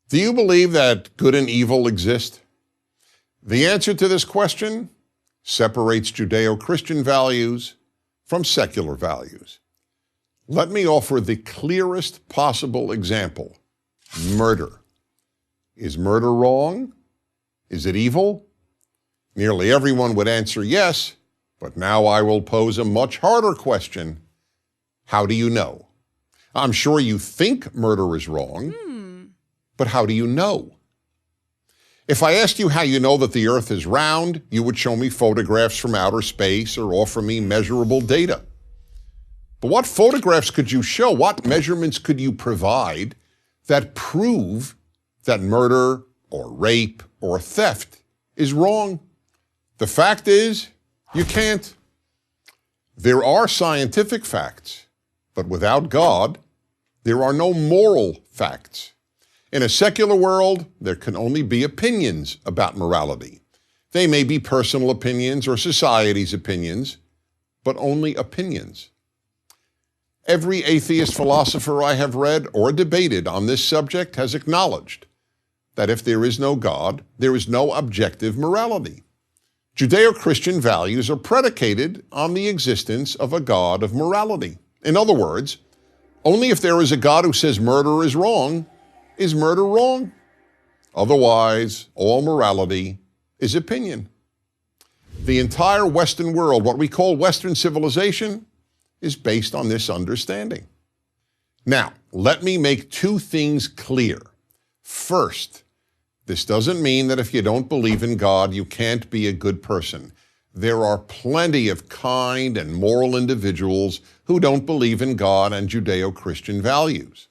Do you believe that good and evil exist? The answer to this question separates Judeo-Christian values from secular values. Let me offer the clearest possible example: murder. Is murder wrong? Is it evil? Nearly everyone would answer yes, but now I will pose a much harder question. How do you know? I'm sure you think murder is wrong, but how do you know? If I asked you how you know that the earth is round, you would show me photographs from outer space or offer me measurable data. But what photographs could you show? What measurements could you provide that prove that murder or rape or theft is wrong? The fact is, you can't. There are scientific facts, but without God, there are no moral facts. In a secular world, there can only be opinions about morality. They may be personal opinions or society's opinions, but only opinions. Every atheist philosopher I have read or debated on this subject has acknowledged that if there is no God, there is no objective morality. Judeo-Christian values are predicated on the existence of a God of morality. In other words, only if there is a God who says murder is murder wrong. Otherwise, all morality is opinion. The entire Western world, what we call Western civilization, is based on this understanding. Now, let me make two things clear. First, this doesn't mean that if you don't believe in God, you can't be a good person. There are plenty of kind and moral individuals who don't believe in God and Judeo-Christian values.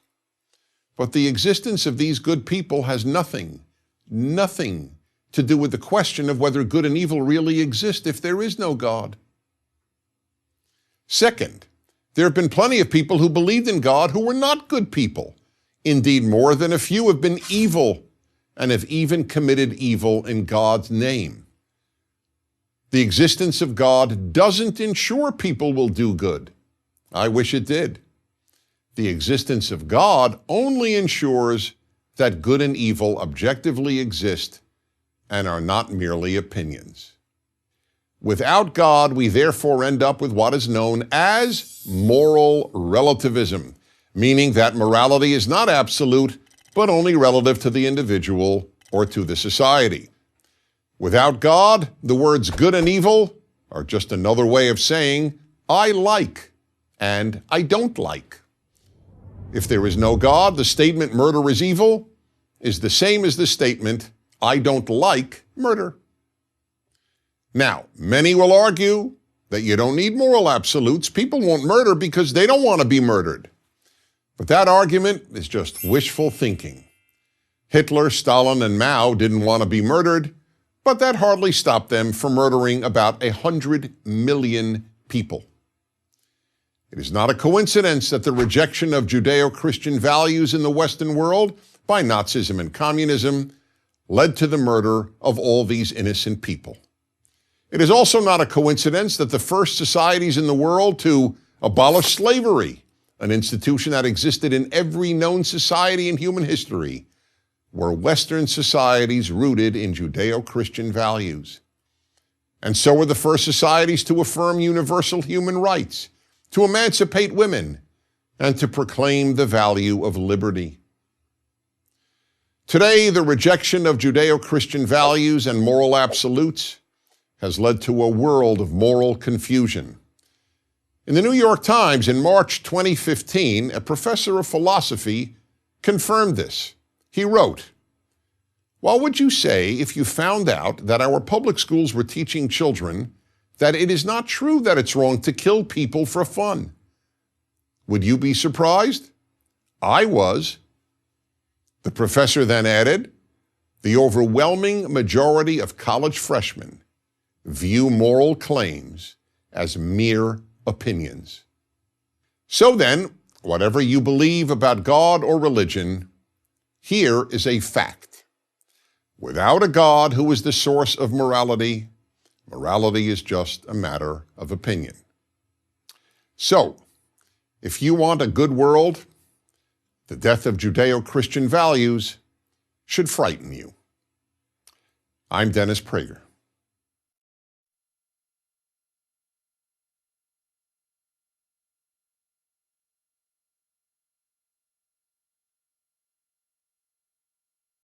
But the existence of these good people has nothing to do with the question of whether good and evil really exist if there is no God. Second, there have been plenty of people who believed in God who were not good people. Indeed, more than a few have been evil and have even committed evil in God's name. The existence of God doesn't ensure people will do good. I wish it did. The existence of God only ensures that good and evil objectively exist and are not merely opinions. Without God, we therefore end up with what is known as moral relativism, meaning that morality is not absolute, but only relative to the individual or to the society. Without God, the words good and evil are just another way of saying I like and I don't like. If there is no God, the statement murder is evil is the same as the statement I don't like murder. Now, many will argue that you don't need moral absolutes. People won't murder because they don't want to be murdered. But that argument is just wishful thinking. Hitler, Stalin, and Mao didn't want to be murdered, but that hardly stopped them from murdering about 100 million people. It is not a coincidence that the rejection of Judeo-Christian values in the Western world by Nazism and communism led to the murder of all these innocent people. It is also not a coincidence that the first societies in the world to abolish slavery, an institution that existed in every known society in human history, were Western societies rooted in Judeo-Christian values. And so were the first societies to affirm universal human rights, to emancipate women, and to proclaim the value of liberty. Today, the rejection of Judeo-Christian values and moral absolutes has led to a world of moral confusion. In the New York Times in March 2015, a professor of philosophy confirmed this. He wrote, "What would you say if you found out that our public schools were teaching children that it is not true that it's wrong to kill people for fun? Would you be surprised? I was." The professor then added, "The overwhelming majority of college freshmen view moral claims as mere opinions." So then, whatever you believe about God or religion, here is a fact. Without a God who is the source of morality, morality is just a matter of opinion. So, if you want a good world, the death of Judeo-Christian values, should frighten you. I'm Dennis Prager.